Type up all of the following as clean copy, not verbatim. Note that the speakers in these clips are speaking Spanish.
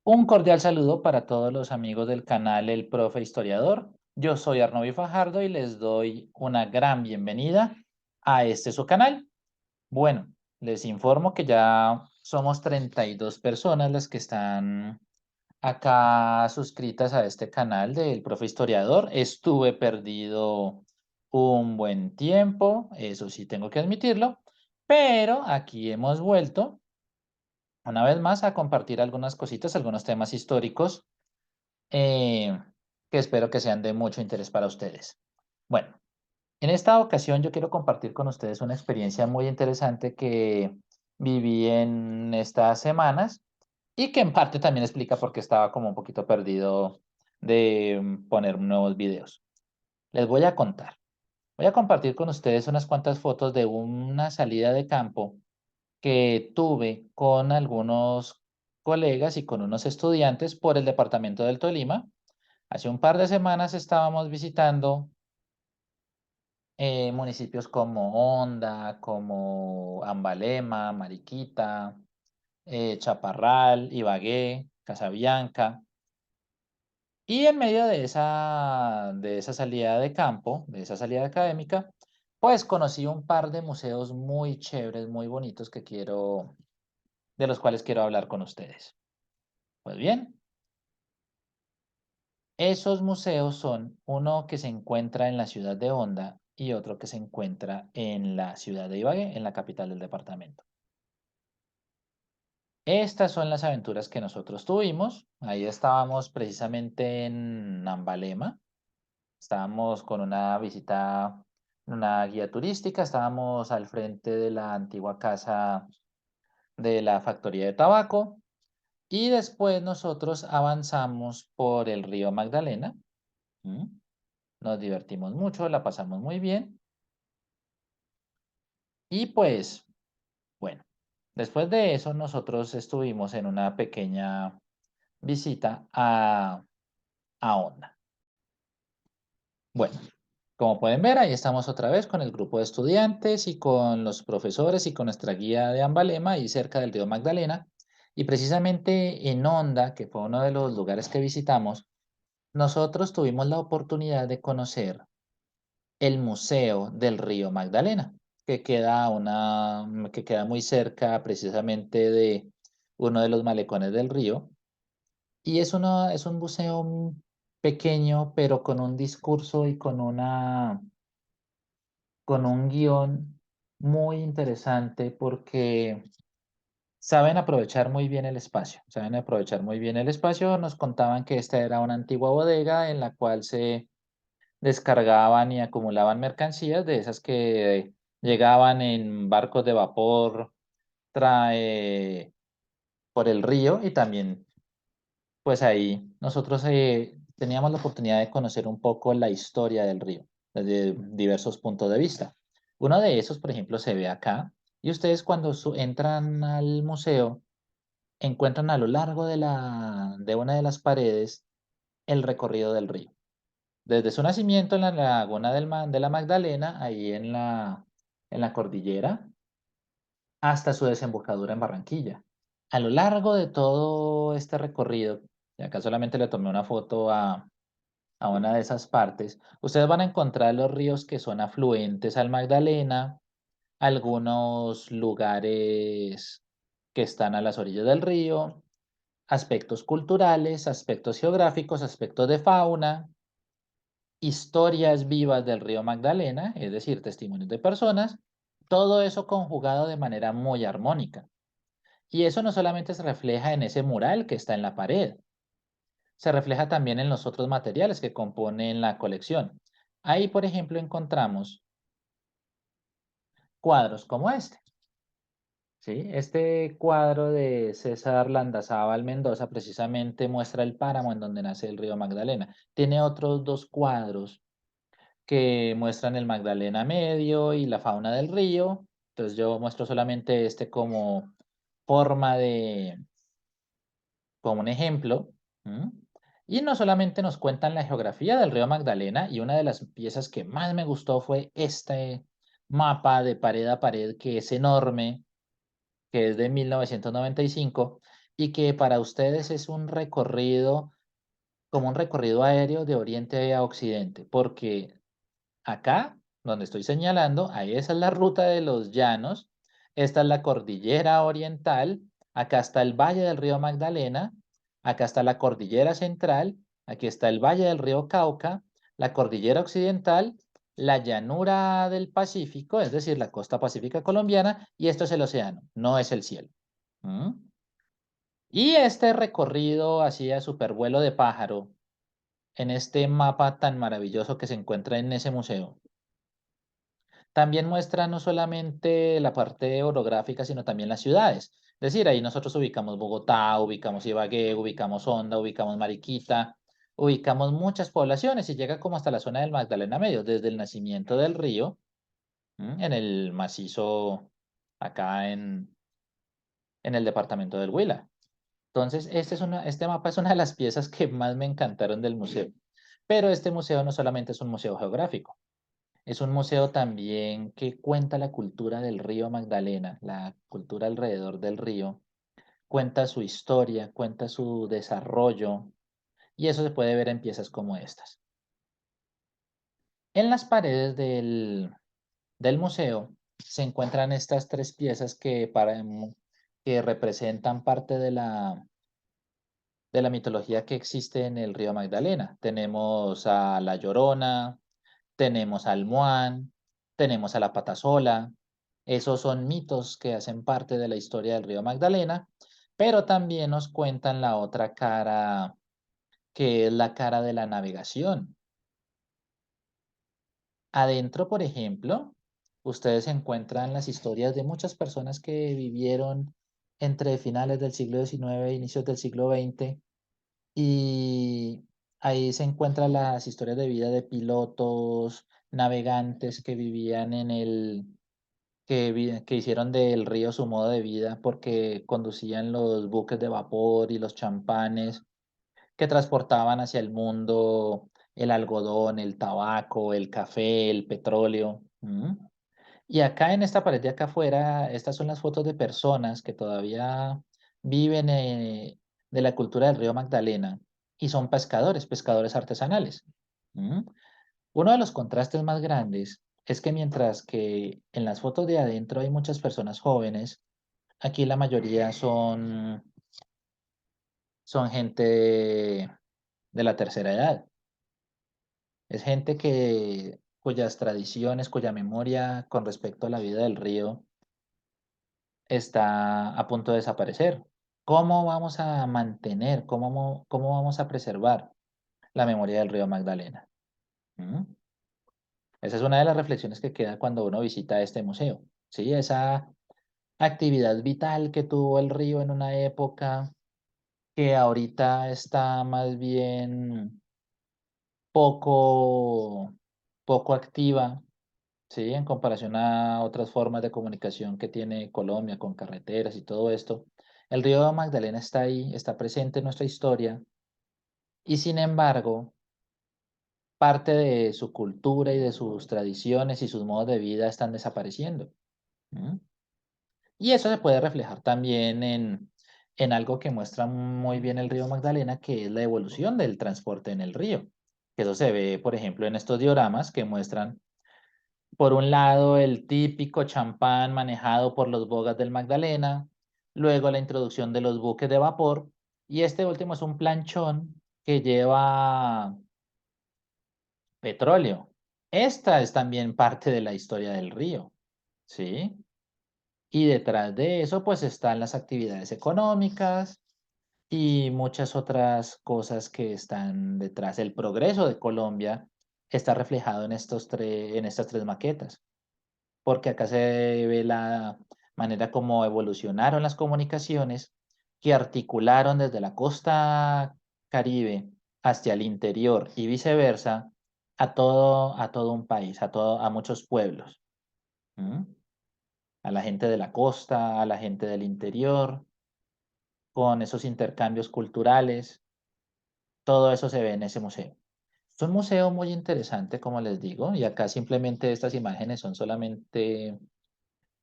Un cordial saludo para todos los amigos del canal El Profe Historiador. Yo soy Arnovi Fajardo y les doy una gran bienvenida a este su canal. Bueno, les informo que ya somos 32 personas las que están acá suscritas a este canal del Profe Historiador. Estuve perdido un buen tiempo, eso sí tengo que admitirlo, pero aquí hemos vuelto una vez más a compartir algunas cositas, algunos temas históricos eh, que espero que sean de mucho interés para ustedes. Bueno, en esta ocasión yo quiero compartir con ustedes una experiencia muy interesante que viví en estas semanas y que en parte también explica por qué estaba como un poquito perdido de poner nuevos videos. Les voy a contar. Voy a compartir con ustedes unas cuantas fotos de una salida de campo que tuve con algunos colegas y con unos estudiantes por el departamento del Tolima. Hace un par de semanas estábamos visitando municipios como Honda, como Ambalema, Mariquita, Chaparral, Ibagué, Casabianca. Y en medio de esa salida de campo, de esa salida académica, pues conocí un par de museos muy chéveres, muy bonitos de los cuales quiero hablar con ustedes. Pues bien, esos museos son uno que se encuentra en la ciudad de Honda y otro que se encuentra en la ciudad de Ibagué, en la capital del departamento. Estas son las aventuras que nosotros tuvimos. Ahí estábamos precisamente en Ambalema. Estábamos con una visita, una guía turística. Estábamos al frente de la antigua casa de la factoría de tabaco. Y después nosotros avanzamos por el río Magdalena. ¿Mm? Nos divertimos mucho, la pasamos muy bien. Y pues, bueno, después de eso nosotros estuvimos en una pequeña visita a Honda. Bueno, como pueden ver, ahí estamos otra vez con el grupo de estudiantes y con los profesores y con nuestra guía de Ambalema y cerca del río Magdalena. Y precisamente en Honda, que fue uno de los lugares que visitamos, nosotros tuvimos la oportunidad de conocer el Museo del Río Magdalena, que queda muy cerca precisamente de uno de los malecones del río. Y es un museo pequeño, pero con un discurso y con un guión muy interesante porque saben aprovechar muy bien el espacio. Saben aprovechar muy bien el espacio. Nos contaban que esta era una antigua bodega en la cual se descargaban y acumulaban mercancías de esas que llegaban en barcos de vapor trae, por el río y también pues ahí nosotros teníamos la oportunidad de conocer un poco la historia del río desde diversos puntos de vista. Uno de esos, por ejemplo, se ve acá y ustedes cuando entran al museo encuentran a lo largo de una de las paredes el recorrido del río. Desde su nacimiento en la laguna de la Magdalena, ahí en la cordillera, hasta su desembocadura en Barranquilla. A lo largo de todo este recorrido, y acá solamente le tomé una foto a una de esas partes, ustedes van a encontrar los ríos que son afluentes al Magdalena, algunos lugares que están a las orillas del río, aspectos culturales, aspectos geográficos, aspectos de fauna, historias vivas del río Magdalena, es decir, testimonios de personas, todo eso conjugado de manera muy armónica. Y eso no solamente se refleja en ese mural que está en la pared, se refleja también en los otros materiales que componen la colección. Ahí, por ejemplo, encontramos cuadros como este. ¿Sí? Este cuadro de César Landazábal Mendoza precisamente muestra el páramo en donde nace el río Magdalena. Tiene otros dos cuadros que muestran el Magdalena Medio y la fauna del río. Entonces yo muestro solamente este como forma como un ejemplo. ¿M? Y no solamente nos cuentan la geografía del río Magdalena, y una de las piezas que más me gustó fue este mapa de pared a pared que es enorme, que es de 1995, y que para ustedes es un recorrido, como un recorrido aéreo de oriente a occidente, porque acá, donde estoy señalando, ahí esa es la ruta de los llanos, esta es la cordillera oriental, acá está el valle del río Magdalena, acá está la cordillera central, aquí está el valle del río Cauca, la cordillera occidental, la llanura del Pacífico, es decir, la costa pacífica colombiana, y esto es el océano, no es el cielo. ¿Mm? Y este recorrido así a supervuelo de pájaro, en este mapa tan maravilloso que se encuentra en ese museo, también muestra no solamente la parte orográfica, sino también las ciudades. Es decir, ahí nosotros ubicamos Bogotá, ubicamos Ibagué, ubicamos Honda, ubicamos Mariquita, ubicamos muchas poblaciones y llega como hasta la zona del Magdalena Medio, desde el nacimiento del río, en el macizo acá en el departamento del Huila. Entonces, este mapa es una de las piezas que más me encantaron del museo. Pero este museo no solamente es un museo geográfico, es un museo también que cuenta la cultura del río Magdalena, la cultura alrededor del río, cuenta su historia, cuenta su desarrollo, y eso se puede ver en piezas como estas. En las paredes del museo se encuentran estas tres piezas que representan parte de la mitología que existe en el río Magdalena. Tenemos a La Llorona, tenemos al Muán, tenemos a la Patasola. Esos son mitos que hacen parte de la historia del río Magdalena, pero también nos cuentan la otra cara, que es la cara de la navegación. Adentro, por ejemplo, ustedes encuentran las historias de muchas personas que vivieron entre finales del siglo XIX e inicios del siglo XX. Y ahí se encuentran las historias de vida de pilotos, navegantes que vivían que hicieron del río su modo de vida porque conducían los buques de vapor y los champanes que transportaban hacia el mundo el algodón, el tabaco, el café, el petróleo. Y acá en esta pared de acá afuera, estas son las fotos de personas que todavía viven de la cultura del río Magdalena y son pescadores, pescadores artesanales. ¿Mm? Uno de los contrastes más grandes es que mientras que en las fotos de adentro hay muchas personas jóvenes, aquí la mayoría son gente de la tercera edad. Es gente cuyas tradiciones, cuya memoria con respecto a la vida del río está a punto de desaparecer. ¿Cómo vamos a mantener, cómo vamos a preservar la memoria del río Magdalena? ¿Mm? Esa es una de las reflexiones que queda cuando uno visita este museo. Sí, esa actividad vital que tuvo el río en una época que ahorita está más bien poco, poco activa, ¿sí? En comparación a otras formas de comunicación que tiene Colombia con carreteras y todo esto. El río Magdalena está ahí, está presente en nuestra historia y sin embargo, parte de su cultura y de sus tradiciones y sus modos de vida están desapareciendo. ¿Mm? Y eso se puede reflejar también en algo que muestra muy bien el río Magdalena, que es la evolución del transporte en el río. Que eso se ve, por ejemplo, en estos dioramas que muestran, por un lado, el típico champán manejado por los bogas del Magdalena, luego la introducción de los buques de vapor, y este último es un planchón que lleva petróleo. Esta es también parte de la historia del río, ¿sí? Y detrás de eso, pues están las actividades económicas y muchas otras cosas que están detrás. El progreso de Colombia está reflejado en estas tres maquetas, porque acá se ve la manera como evolucionaron las comunicaciones que articularon desde la costa Caribe hacia el interior y viceversa a todo un país, a muchos pueblos. ¿Mm? A la gente de la costa, a la gente del interior, con esos intercambios culturales, todo eso se ve en ese museo. Es un museo muy interesante, como les digo, y acá simplemente estas imágenes son solamente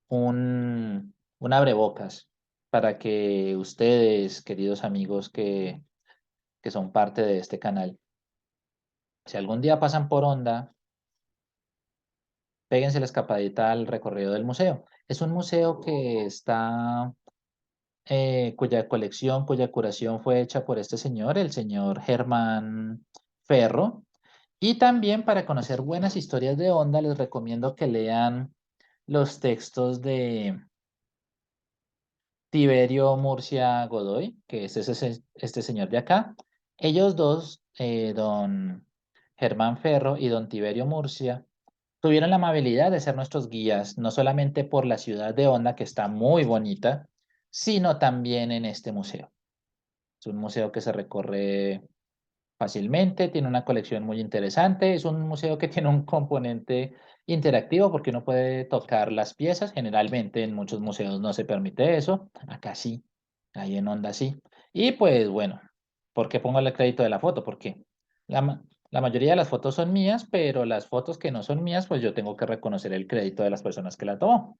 un abrebocas para que ustedes, queridos amigos que son parte de este canal, si algún día pasan por Honda, péguense la escapadita al recorrido del museo. Es un museo que está, cuya colección, cuya curación fue hecha por este señor, el señor Germán Ferro. Y también para conocer buenas historias de Honda, les recomiendo que lean los textos de Tiberio Murcia Godoy, que es este señor de acá. Ellos dos, don Germán Ferro y don Tiberio Murcia, tuvieron la amabilidad de ser nuestros guías, no solamente por la ciudad de Honda, que está muy bonita, sino también en este museo. Es un museo que se recorre fácilmente, tiene una colección muy interesante, es un museo que tiene un componente interactivo porque uno puede tocar las piezas, generalmente en muchos museos no se permite eso, acá sí, ahí en Honda sí. Y pues bueno, ¿por qué pongo el crédito de la foto? Porque la mayoría de las fotos son mías, pero las fotos que no son mías, pues yo tengo que reconocer el crédito de las personas que la tomó.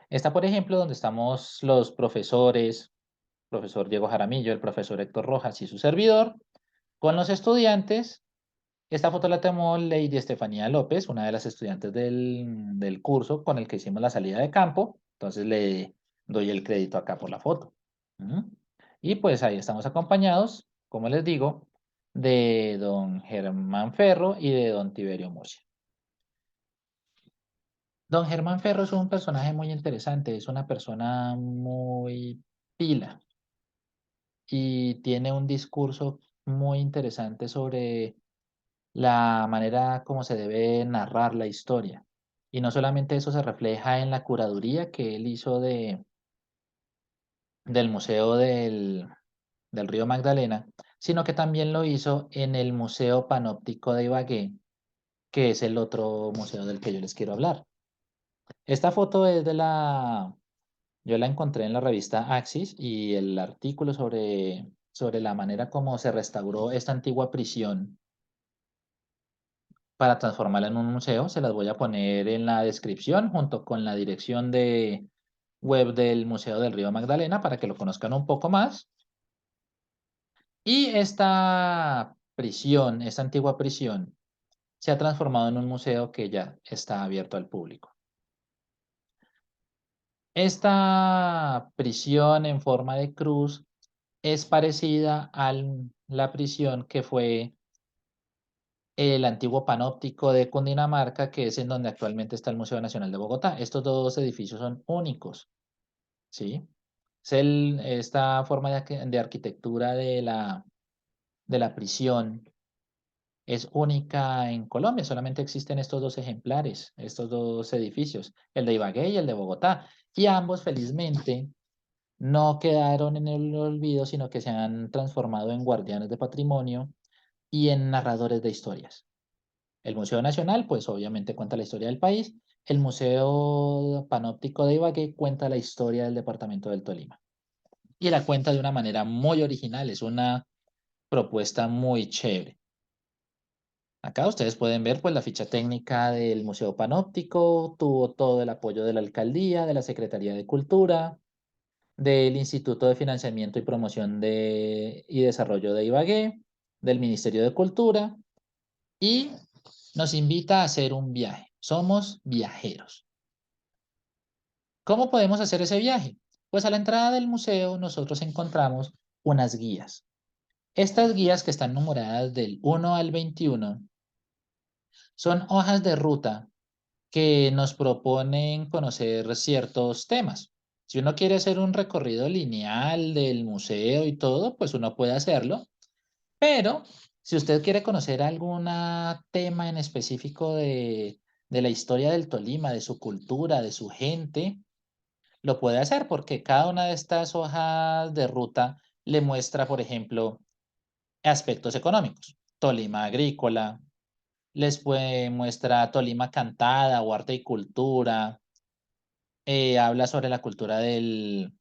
Esta, por ejemplo, donde estamos los profesores, profesor Diego Jaramillo, el profesor Héctor Rojas y su servidor, con los estudiantes. Esta foto la tomó Lady Estefanía López, una de las estudiantes del curso con el que hicimos la salida de campo. Entonces le doy el crédito acá por la foto. Ujú. Y pues ahí estamos acompañados, como les digo, de don Germán Ferro y de don Tiberio Murcia. Don Germán Ferro es un personaje muy interesante, es una persona muy pila y tiene un discurso muy interesante sobre la manera como se debe narrar la historia. Y no solamente eso se refleja en la curaduría que él hizo del Museo del Río Magdalena, sino que también lo hizo en el Museo Panóptico de Ibagué, que es el otro museo del que yo les quiero hablar. Esta foto es yo la encontré en la revista Axis y el artículo sobre la manera como se restauró esta antigua prisión para transformarla en un museo. Se las voy a poner en la descripción junto con la dirección de web del Museo del Río Magdalena para que lo conozcan un poco más. Y esta prisión, esta antigua prisión, se ha transformado en un museo que ya está abierto al público. Esta prisión en forma de cruz es parecida a la prisión que fue el antiguo panóptico de Cundinamarca, que es en donde actualmente está el Museo Nacional de Bogotá. Estos dos edificios son únicos, ¿sí? Esta forma de arquitectura de la prisión es única en Colombia, solamente existen estos dos ejemplares, estos dos edificios, el de Ibagué y el de Bogotá, y ambos felizmente no quedaron en el olvido, sino que se han transformado en guardianes de patrimonio y en narradores de historias. El Museo Nacional, pues obviamente cuenta la historia del país. El Museo Panóptico de Ibagué cuenta la historia del departamento del Tolima. Y la cuenta de una manera muy original, es una propuesta muy chévere. Acá ustedes pueden ver pues la ficha técnica del Museo Panóptico, tuvo todo el apoyo de la Alcaldía, de la Secretaría de Cultura, del Instituto de Financiamiento y Promoción y Desarrollo de Ibagué, del Ministerio de Cultura y nos invita a hacer un viaje. Somos viajeros. ¿Cómo podemos hacer ese viaje? Pues a la entrada del museo nosotros encontramos unas guías. Estas guías que están numeradas del 1 al 21 son hojas de ruta que nos proponen conocer ciertos temas. Si uno quiere hacer un recorrido lineal del museo y todo, pues uno puede hacerlo. Pero si usted quiere conocer algún tema en específico de la historia del Tolima, de su cultura, de su gente, lo puede hacer porque cada una de estas hojas de ruta le muestra, por ejemplo, aspectos económicos. Tolima agrícola, muestra Tolima cantada o arte y cultura, habla sobre la cultura del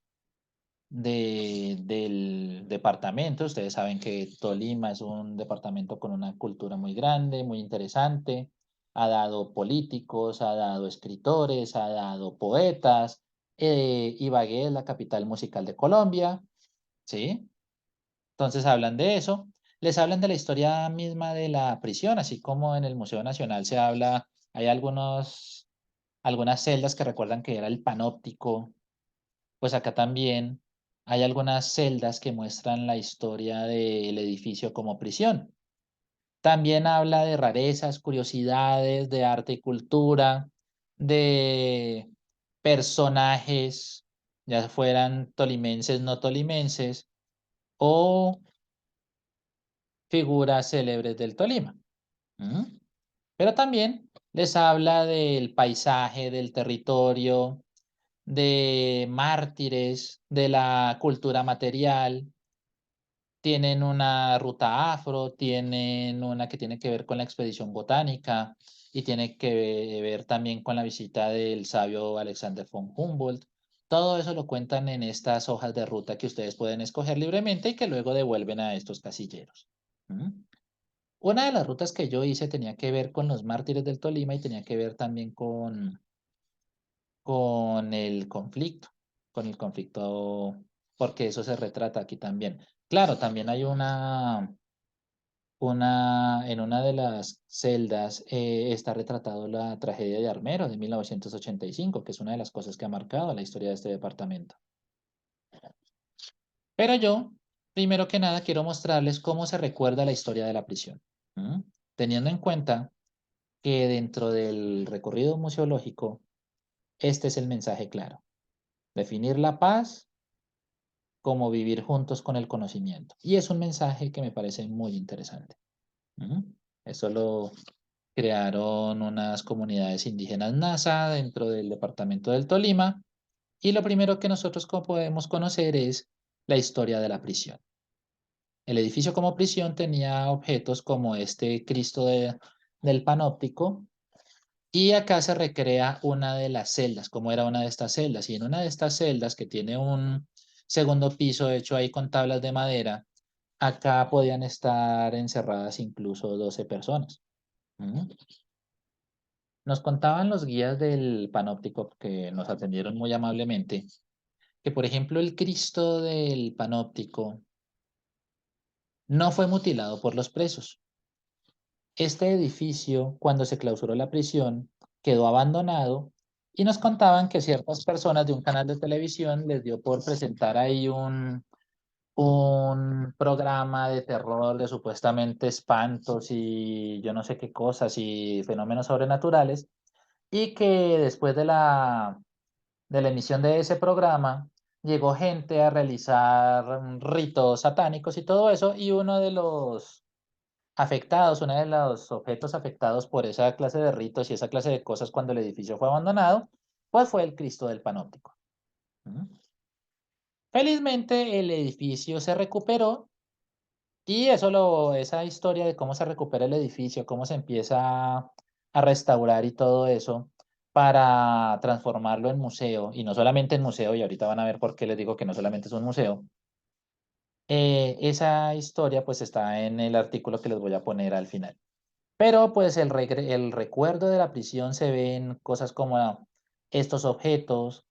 departamento. Ustedes saben que Tolima es un departamento con una cultura muy grande, muy interesante. Ha dado políticos, ha dado escritores, ha dado poetas. Ibagué es la capital musical de Colombia, ¿sí? Entonces hablan de eso, les hablan de la historia misma de la prisión, así como en el Museo Nacional se habla, hay algunas celdas que recuerdan que era el panóptico, pues acá también hay algunas celdas que muestran la historia del edificio como prisión. También habla de rarezas, curiosidades, de arte y cultura, de personajes, ya fueran tolimenses, no tolimenses, o figuras célebres del Tolima. ¿Mm? Pero también les habla del paisaje, del territorio, de mártires, de la cultura material. Tienen una ruta afro, tienen una que tiene que ver con la expedición botánica y tiene que ver también con la visita del sabio Alexander von Humboldt. Todo eso lo cuentan en estas hojas de ruta que ustedes pueden escoger libremente y que luego devuelven a estos casilleros. ¿Mm? Una de las rutas que yo hice tenía que ver con los mártires del Tolima y tenía que ver también con con el conflicto, porque eso se retrata aquí también. Claro, también hay en una de las celdas está retratado la tragedia de Armero de 1985, que es una de las cosas que ha marcado la historia de este departamento. Pero yo, primero que nada, quiero mostrarles cómo se recuerda la historia de la prisión. ¿Mm? Teniendo en cuenta que dentro del recorrido museológico, este es el mensaje claro. Definir la paz como vivir juntos con el conocimiento. Y es un mensaje que me parece muy interesante. ¿Mm? Eso lo crearon unas comunidades indígenas NASA dentro del departamento del Tolima. Y lo primero que nosotros podemos conocer es la historia de la prisión. El edificio como prisión tenía objetos como este del Panóptico, y acá se recrea una de las celdas, como era una de estas celdas. Y en una de estas celdas que tiene un segundo piso hecho ahí con tablas de madera, acá podían estar encerradas incluso 12 personas. ¿Mm? Nos contaban los guías del Panóptico, que nos atendieron muy amablemente, que por ejemplo el Cristo del Panóptico no fue mutilado por los presos. Este edificio, cuando se clausuró la prisión, quedó abandonado y nos contaban que ciertas personas de un canal de televisión les dio por presentar ahí un programa de terror de supuestamente espantos y yo no sé qué cosas y fenómenos sobrenaturales, y que después de la emisión de ese programa llegó gente a realizar ritos satánicos y todo eso, y uno de los afectados, uno de los objetos afectados por esa clase de ritos y esa clase de cosas cuando el edificio fue abandonado, pues fue el Cristo del Panóptico. ¿Mm? Felizmente el edificio se recuperó y esa historia de cómo se recupera el edificio, cómo se empieza a restaurar y todo eso para transformarlo en museo, y no solamente en museo, y ahorita van a ver por qué les digo que no solamente es un museo. Esa historia pues está en el artículo que les voy a poner al final. Pero pues el recuerdo de la prisión se ve en cosas como estos objetos,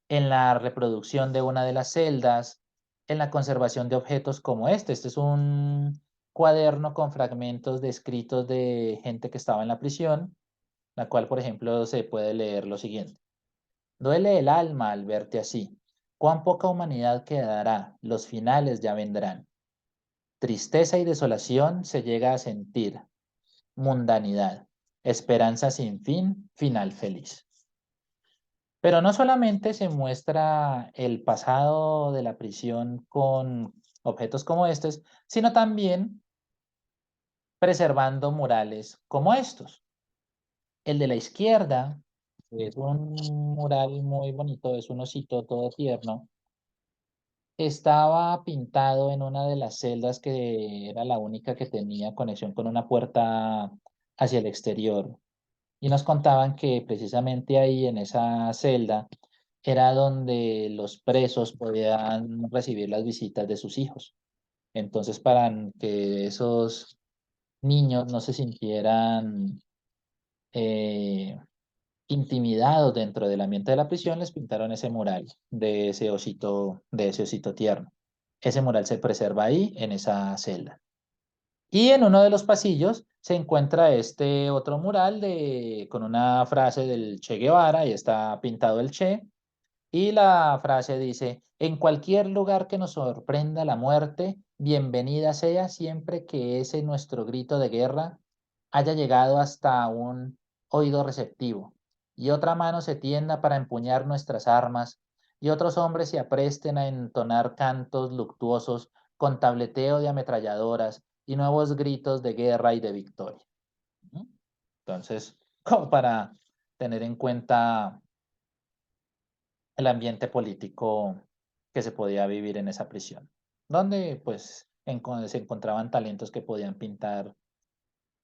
en la reproducción de una de las celdas, en la conservación de objetos como este. Este es un cuaderno con fragmentos de escritos de gente que estaba en la prisión, la cual, por ejemplo, se puede leer lo siguiente. Duele el alma al verte así. Cuán poca humanidad quedará, los finales ya vendrán. Tristeza y desolación se llega a sentir, mundanidad, esperanza sin fin, final feliz. Pero no solamente se muestra el pasado de la prisión con objetos como estos, sino también preservando murales como estos. El de la izquierda es un mural muy bonito, es un osito todo tierno. Estaba pintado en una de las celdas que era la única que tenía conexión con una puerta hacia el exterior. Y nos contaban que precisamente ahí en esa celda era donde los presos podían recibir las visitas de sus hijos. Entonces, para que esos niños no se sintieran, eh, intimidados dentro del ambiente de la prisión, les pintaron ese mural de ese osito tierno. Ese mural se preserva ahí, en esa celda. Y en uno de los pasillos se encuentra este otro mural con una frase del Che Guevara, y está pintado el Che, y la frase dice: en cualquier lugar que nos sorprenda la muerte, bienvenida sea siempre que ese nuestro grito de guerra haya llegado hasta un oído receptivo, y otra mano se tienda para empuñar nuestras armas, y otros hombres se apresten a entonar cantos luctuosos con tableteo de ametralladoras y nuevos gritos de guerra y de victoria. ¿Mm? Entonces, como para tener en cuenta el ambiente político que se podía vivir en esa prisión, donde pues se encontraban talentos que podían pintar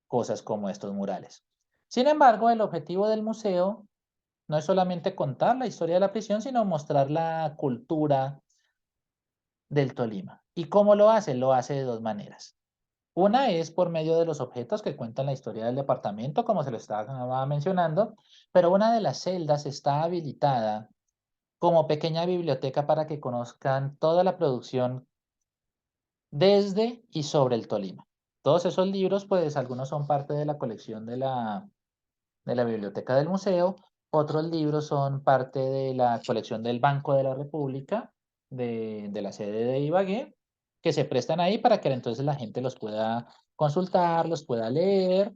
cosas como estos murales. Sin embargo, el objetivo del museo no es solamente contar la historia de la prisión, sino mostrar la cultura del Tolima. ¿Y cómo lo hace? Lo hace de dos maneras. Una es por medio de los objetos que cuentan la historia del departamento, como se lo estaba mencionando, pero una de las celdas está habilitada como pequeña biblioteca para que conozcan toda la producción desde y sobre el Tolima. Todos esos libros, pues algunos son parte de la colección de la biblioteca del museo, otros libros son parte de la colección del Banco de la República, de la sede de Ibagué, que se prestan ahí para que entonces la gente los pueda consultar, los pueda leer.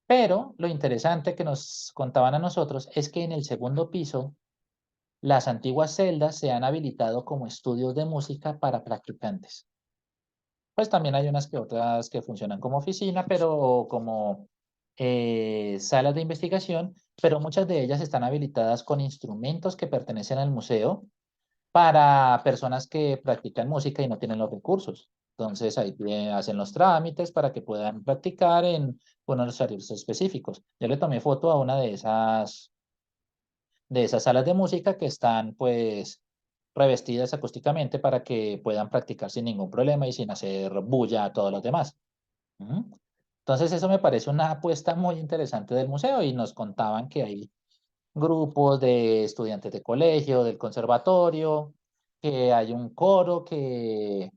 Pero lo interesante que nos contaban a nosotros es que en el segundo piso las antiguas celdas se han habilitado como estudios de música para practicantes. Pues también hay unas que otras que funcionan como oficina, pero como salas de investigación, pero muchas de ellas están habilitadas con instrumentos que pertenecen al museo para personas que practican música y no tienen los recursos. Entonces ahí hacen los trámites para que puedan practicar en unos horarios específicos. Yo le tomé foto a una de esas salas de música que están pues revestidas acústicamente para que puedan practicar sin ningún problema y sin hacer bulla a todos los demás. Ujú. Entonces eso me parece una apuesta muy interesante del museo, y nos contaban que hay grupos de estudiantes de colegio, del conservatorio, que hay un coro que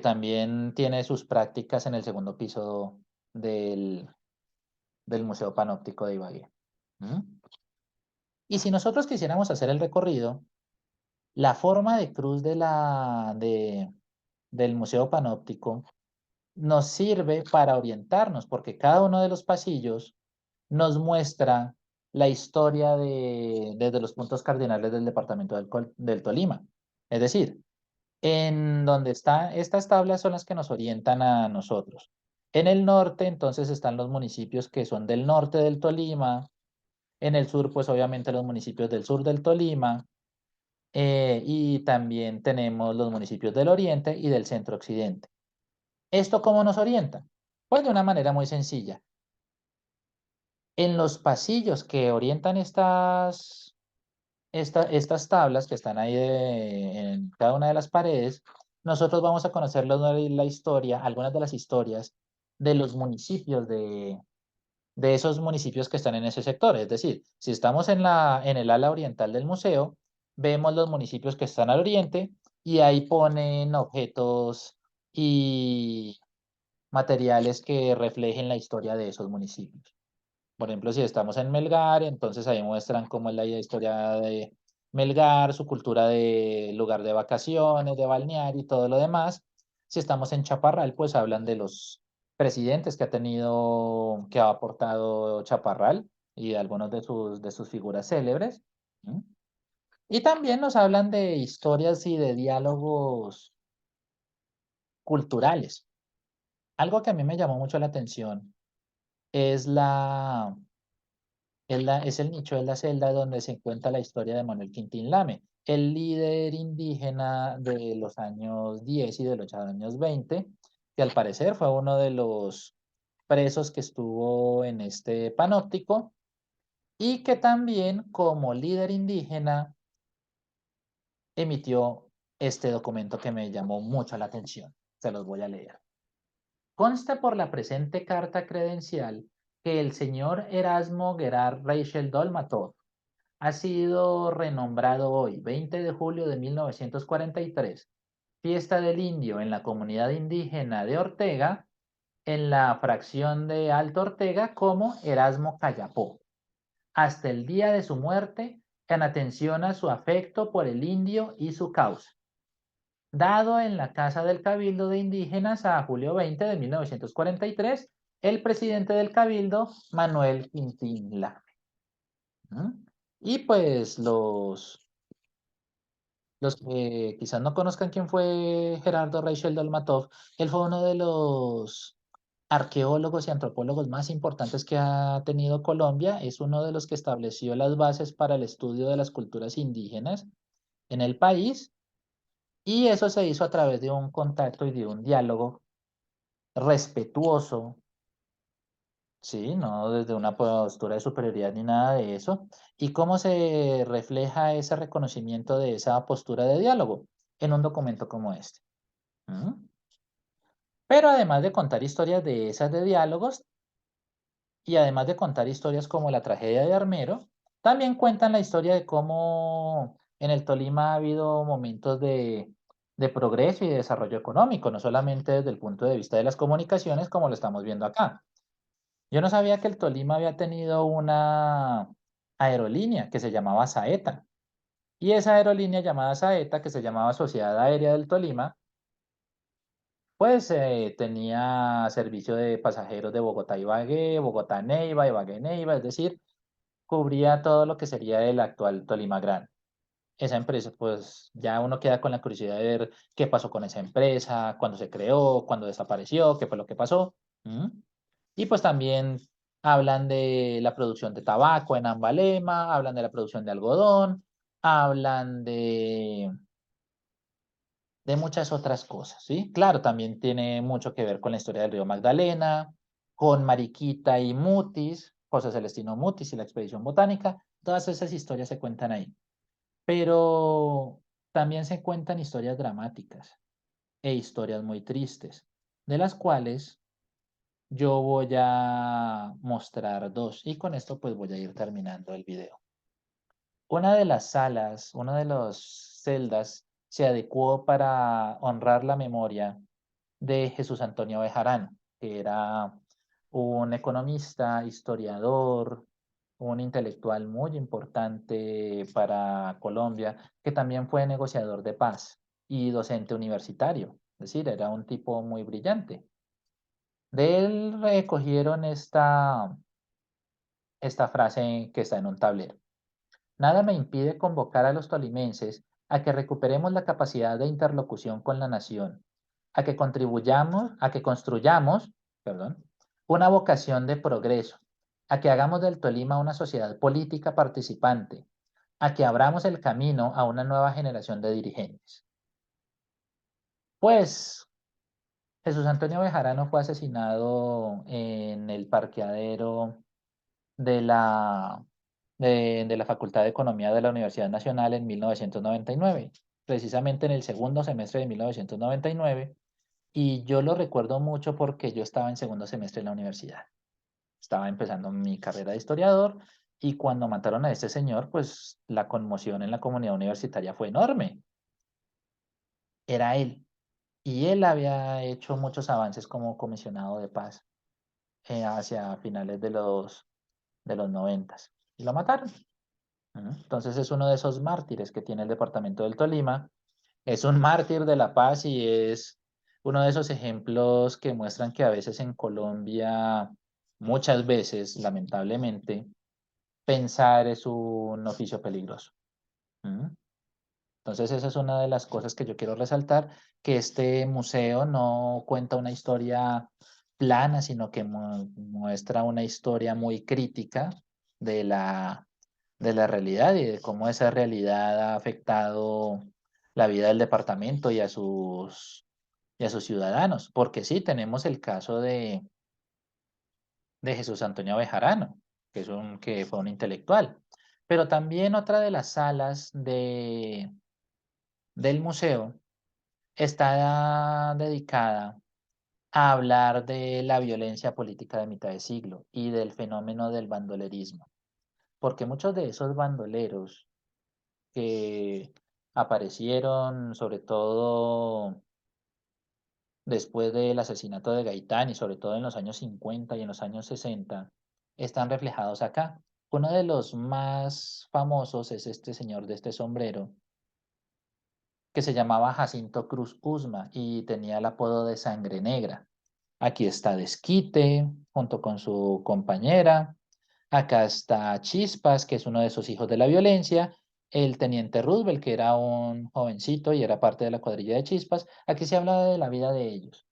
también tiene sus prácticas en el segundo piso del, del Museo Panóptico de Ibagué. Ujú. Y si nosotros quisiéramos hacer el recorrido, la forma de cruz del Museo Panóptico nos sirve para orientarnos, porque cada uno de los pasillos nos muestra la historia desde los puntos cardinales del departamento del Tolima. Es decir, en donde están estas tablas son las que nos orientan a nosotros. En el norte, entonces, están los municipios que son del norte del Tolima. En el sur, pues obviamente los municipios del sur del Tolima. Y también tenemos los municipios del oriente y del centro occidente. ¿Esto cómo nos orienta? Pues de una manera muy sencilla. En los pasillos que orientan estas tablas que están ahí en cada una de las paredes, nosotros vamos a conocer la historia, algunas de las historias de los municipios de esos municipios que están en ese sector. Es decir, si estamos en el ala oriental del museo, vemos los municipios que están al oriente, y ahí ponen objetos y materiales que reflejen la historia de esos municipios. Por ejemplo, si estamos en Melgar, entonces ahí muestran cómo es la historia de Melgar, su cultura de lugar de vacaciones, de balneario y todo lo demás. Si estamos en Chaparral, pues hablan de los presidentes que ha aportado Chaparral, y de algunos de sus figuras célebres. ¿Mm? Y también nos hablan de historias y de diálogos culturales. Algo que a mí me llamó mucho la atención es es el nicho de la celda donde se encuentra la historia de Manuel Quintín Lame, el líder indígena de los años 10 y de los años 20, que al parecer fue uno de los presos que estuvo en este panóptico, y que también como líder indígena emitió este documento que me llamó mucho la atención. Se los voy a leer. Consta por la presente carta credencial que el señor Erasmo Gerard Reichel Dolmatov ha sido renombrado hoy, 20 de julio de 1943, Fiesta del Indio en la comunidad indígena de Ortega, en la fracción de Alto Ortega, como Erasmo Cayapó, hasta el día de su muerte, en atención a su afecto por el indio y su causa, dado en la Casa del Cabildo de Indígenas a julio 20 de 1943, el presidente del Cabildo, Manuel Quintín Lame. Y pues los que quizás no conozcan quién fue Gerardo Reichel Dolmatov, él fue uno de los arqueólogos y antropólogos más importantes que ha tenido Colombia. Es uno de los que estableció las bases para el estudio de las culturas indígenas en el país, y eso se hizo a través de un contacto y de un diálogo respetuoso, sí, no desde una postura de superioridad ni nada de eso. ¿Y cómo se refleja ese reconocimiento de esa postura de diálogo? En un documento como este. ¿Mm? Pero además de contar historias de esas de diálogos, y además de contar historias como la tragedia de Armero, también cuentan la historia de cómo en el Tolima ha habido momentos de progreso y de desarrollo económico, no solamente desde el punto de vista de las comunicaciones, como lo estamos viendo acá. Yo no sabía que el Tolima había tenido una aerolínea que se llamaba Saeta. Y esa aerolínea llamada Saeta, que se llamaba Sociedad Aérea del Tolima, pues tenía servicio de pasajeros de Bogotá a Ibagué, Bogotá a Neiva, Ibagué a Neiva, es decir, cubría todo lo que sería el actual Tolima Gran. Esa empresa, pues ya uno queda con la curiosidad de ver qué pasó con esa empresa, cuándo se creó, cuándo desapareció, qué fue lo que pasó. ¿Mm? Y pues también hablan de la producción de tabaco en Ambalema, hablan de la producción de algodón, hablan de muchas otras cosas, ¿sí? Claro, también tiene mucho que ver con la historia del río Magdalena, con Mariquita y Mutis, José Celestino Mutis y la expedición botánica. Todas esas historias se cuentan ahí. Pero también se cuentan historias dramáticas e historias muy tristes, de las cuales yo voy a mostrar dos, y con esto pues voy a ir terminando el video. Una de las salas, una de las celdas se adecuó para honrar la memoria de Jesús Antonio Bejarano, que era un economista, historiador, un intelectual muy importante para Colombia, que también fue negociador de paz y docente universitario. Es decir, era un tipo muy brillante. De él recogieron esta frase que está en un tablero. Nada me impide convocar a los tolimenses a que recuperemos la capacidad de interlocución con la nación, a que contribuyamos, a que construyamos, perdón, una vocación de progreso, a que hagamos del Tolima una sociedad política participante, a que abramos el camino a una nueva generación de dirigentes. Pues Jesús Antonio Bejarano fue asesinado en el parqueadero de de la Facultad de Economía de la Universidad Nacional en 1999, precisamente en el segundo semestre de 1999, y yo lo recuerdo mucho porque yo estaba en segundo semestre en la universidad. Estaba empezando mi carrera de historiador, y cuando mataron a este señor, pues la conmoción en la comunidad universitaria fue enorme. Era él, y él había hecho muchos avances como comisionado de paz hacia finales de los 90, y lo mataron. Entonces es uno de esos mártires que tiene el departamento del Tolima. Es un mártir de la paz y es uno de esos ejemplos que muestran que a veces en Colombia, muchas veces, lamentablemente, pensar es un oficio peligroso. ¿Mm? Entonces esa es una de las cosas que yo quiero resaltar, que este museo no cuenta una historia plana, sino que muestra una historia muy crítica de de la realidad y de cómo esa realidad ha afectado la vida del departamento y y a sus ciudadanos. Porque sí, tenemos el caso de Jesús Antonio Bejarano, que fue un intelectual. Pero también otra de las salas del museo está dedicada a hablar de la violencia política de mitad de siglo y del fenómeno del bandolerismo, porque muchos de esos bandoleros que aparecieron, sobre todo después del asesinato de Gaitán y sobre todo en los años 50 y en los años 60, están reflejados acá. Uno de los más famosos es este señor de este sombrero, que se llamaba Jacinto Cruz Usma y tenía el apodo de Sangre Negra. Aquí está Desquite, junto con su compañera. Acá está Chispas, que es uno de esos hijos de la violencia. El teniente Roosevelt, que era un jovencito y era parte de la cuadrilla de Chispas. Aquí se habla de la vida de ellos,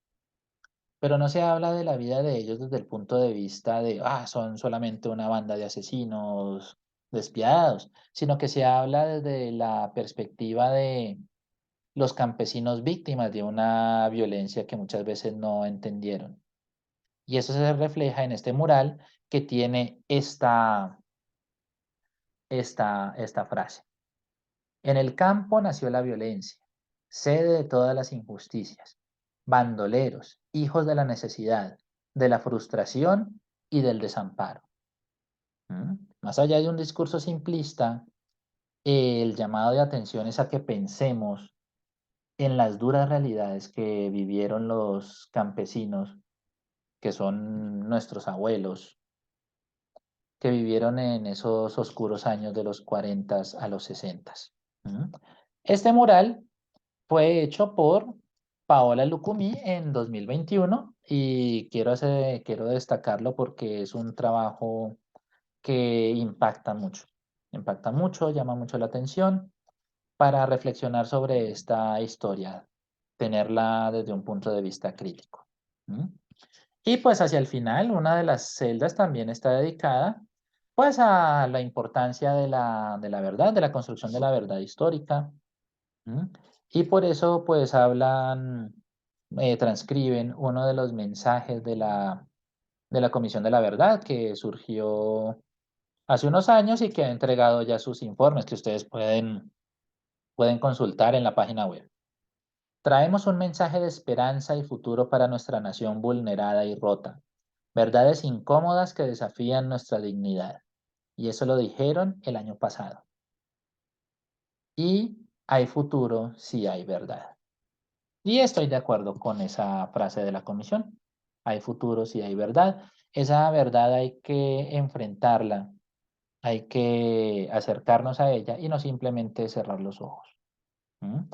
pero no se habla de la vida de ellos desde el punto de vista de, son solamente una banda de asesinos despiadados, sino que se habla desde la perspectiva de los campesinos víctimas de una violencia que muchas veces no entendieron. Y eso se refleja en este mural que tiene esta frase. En el campo nació la violencia, sede de todas las injusticias, bandoleros, hijos de la necesidad, de la frustración y del desamparo. ¿Mm? Más allá de un discurso simplista, el llamado de atención es a que pensemos en las duras realidades que vivieron los campesinos, que son nuestros abuelos, que vivieron en esos oscuros años de los 40 a los 60. Este mural fue hecho por Paola Lucumí en 2021 y quiero destacarlo porque es un trabajo que impacta mucho, llama mucho la atención para reflexionar sobre esta historia, tenerla desde un punto de vista crítico. ¿Mm? Y pues hacia el final, una de las celdas también está dedicada pues a la importancia de la verdad, de la construcción de la verdad histórica. ¿Mm? Y por eso pues transcriben uno de los mensajes de la Comisión de la Verdad que surgió hace unos años y que ha entregado ya sus informes que ustedes pueden consultar en la página web. Traemos un mensaje de esperanza y futuro para nuestra nación vulnerada y rota. Verdades incómodas que desafían nuestra dignidad. Y eso lo dijeron el año pasado. Y hay futuro si hay verdad. Y estoy de acuerdo con esa frase de la comisión. Hay futuro si hay verdad. Esa verdad hay que enfrentarla, hay que acercarnos a ella y no simplemente cerrar los ojos. ¿Mm?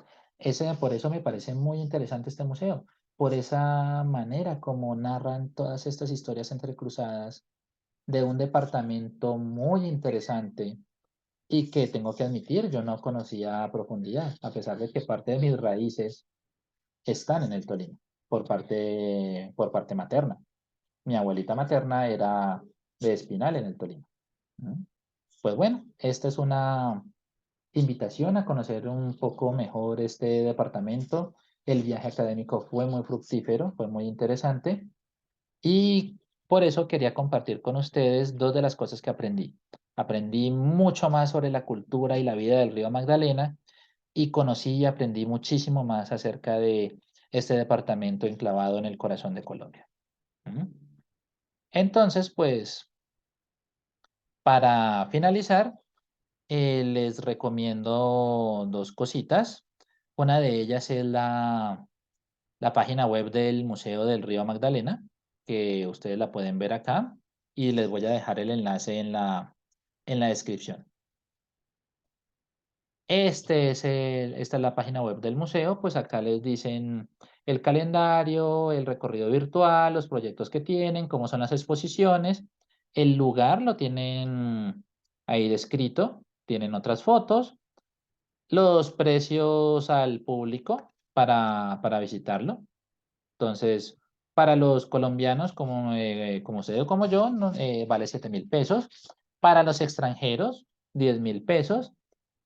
Por eso me parece muy interesante este museo, por esa manera como narran todas estas historias entrecruzadas de un departamento muy interesante y que tengo que admitir, yo no conocía a profundidad, a pesar de que parte de mis raíces están en el Tolima, por parte materna. Mi abuelita materna era de Espinal en el Tolima. ¿Mm? Pues bueno, esta es una invitación a conocer un poco mejor este departamento. El viaje académico fue muy fructífero, fue muy interesante y por eso quería compartir con ustedes dos de las cosas que aprendí. Aprendí mucho más sobre la cultura y la vida del río Magdalena y conocí y aprendí muchísimo más acerca de este departamento enclavado en el corazón de Colombia. ¿Mm? Entonces, pues, para finalizar, les recomiendo dos cositas. Una de ellas es la página web del Museo del Río Magdalena, que ustedes la pueden ver acá y les voy a dejar el enlace en la descripción. Esta es la página web del museo, pues acá les dicen el calendario, el recorrido virtual, los proyectos que tienen, cómo son las exposiciones, el lugar lo tienen ahí descrito, tienen otras fotos, los precios al público para visitarlo. Entonces, para los colombianos como usted o como yo, vale 7.000 pesos. Para los extranjeros, 10.000 pesos.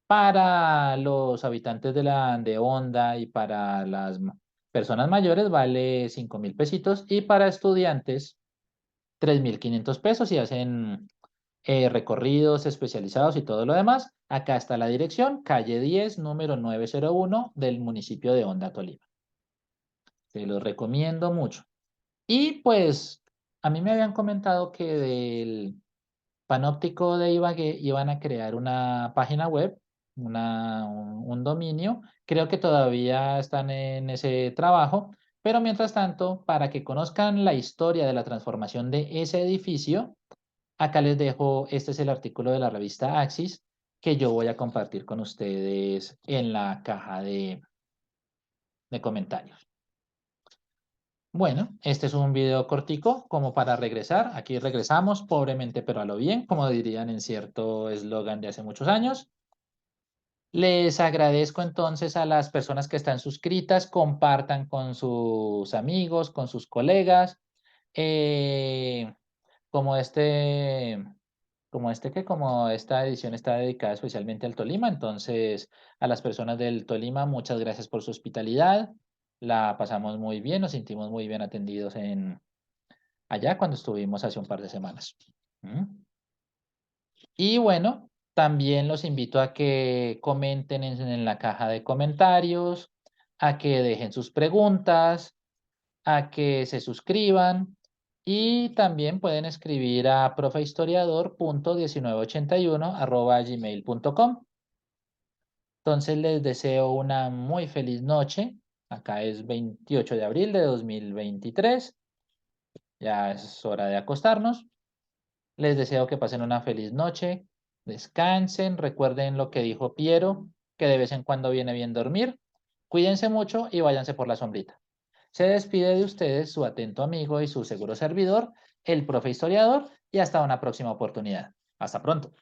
Para los habitantes de Honda y para las personas mayores vale 5.000 pesitos y para estudiantes 3.500 pesos y hacen recorridos especializados y todo lo demás. Acá está la dirección, calle 10, número 901 del municipio de Honda, Tolima. Se los recomiendo mucho. Y pues a mí me habían comentado que del Panóptico de Ibagué iban a crear una página web, un dominio. Creo que todavía están en ese trabajo, pero mientras tanto, para que conozcan la historia de la transformación de ese edificio, acá les dejo, este es el artículo de la revista Axis que yo voy a compartir con ustedes en la caja de comentarios. Bueno, este es un video cortico como para regresar. Aquí regresamos pobremente pero a lo bien, como dirían en cierto eslogan de hace muchos años. Les agradezco entonces a las personas que están suscritas, compartan con sus amigos, con sus colegas. Eh, como este, como esta edición está dedicada especialmente al Tolima, entonces a las personas del Tolima, muchas gracias por su hospitalidad. La pasamos muy bien, nos sentimos muy bien atendidos allá cuando estuvimos hace un par de semanas. ¿Mm? Y bueno, también los invito a que comenten en la caja de comentarios, a que dejen sus preguntas, a que se suscriban y también pueden escribir a profehistoriador.1981@gmail.com. Entonces les deseo una muy feliz noche. Acá es 28 de abril de 2023. Ya es hora de acostarnos. Les deseo que pasen una feliz noche, descansen, recuerden lo que dijo Piero, que de vez en cuando viene bien dormir. Cuídense mucho y váyanse por la sombrita. Se despide de ustedes su atento amigo y su seguro servidor, el profe historiador, y hasta una próxima oportunidad. Hasta pronto.